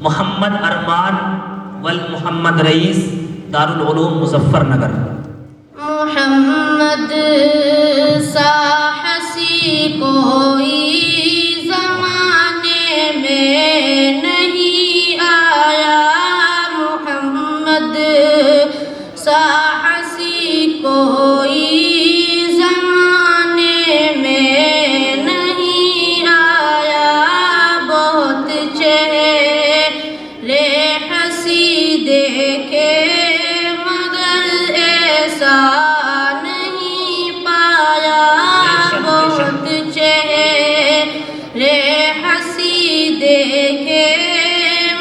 محمد ارمان والمحمد رئیس دارالعلوم مظفر نگر۔ محمد سا حسی کوئی زمانے میں نہیں آیا، محمد سا حسی کوئی زمانے میں نہیں آیا، بہت چہرے حسی دیکھے مگر ایسا نہیں پایا، بہت چہرے حسی دیکھے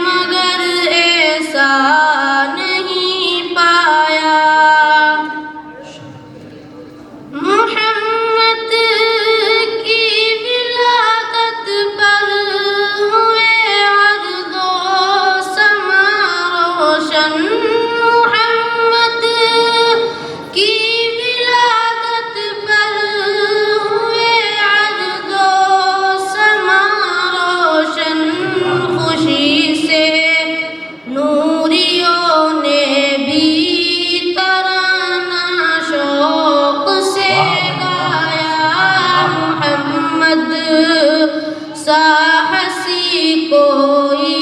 مگر ایسا نہیں پایا۔ محمد کی ولادت پر ہوئے ارض و سما روشن، محمد کی ولادت پر ہوئے ارض و سما روشن، خوشی سے نوریوں نے بھی ترانہ شوق سے گایا، محمد سا حسی کوئی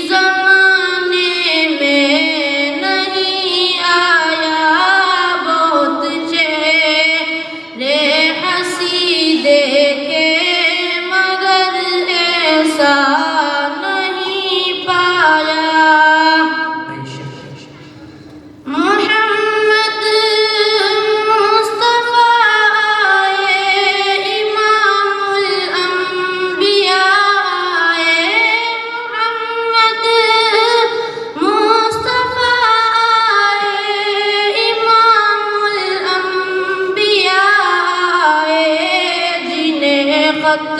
زمانے میں نہیں آیا، بہت چہرے حسی دیکھے مگر ایسا نہیں پایا۔ محمد مصطفیٰ آئے، امام الانبیاء آئے، محمد مصطفیٰ آئے، امام الانبیاء آئے، جنہیں خط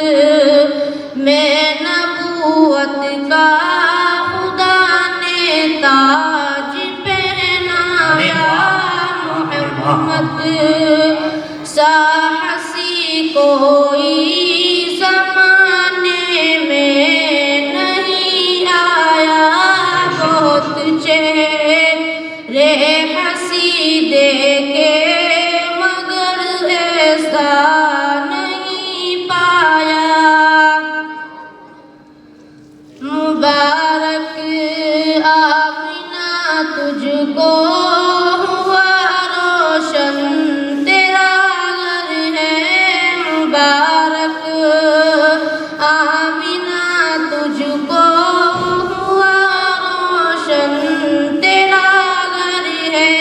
میں نبوت کا خدا نے تاج پہنایا، محمد سا حسی کوئی زمانے میں نہیں آیا، بہت چہرے حسی دیکھے مگر ایسا نہیں پایا۔ مبارک آمینہ تجھ کو ہوا روشن تیرا گھر ہے، مبارک آمینہ تجھ کو ہوا روشن تیرا گھر ہے،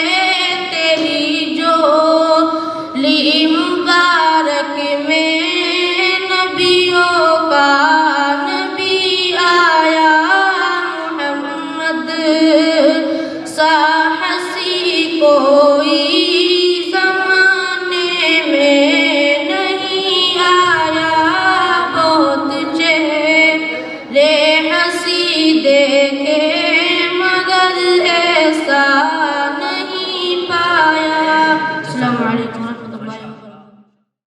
تیری جولی مبارک میں نبیوں کا نبی آیا، محمد سا حسی کوئی زمانے میں نہیں آیا، بہت چہرے حسی دے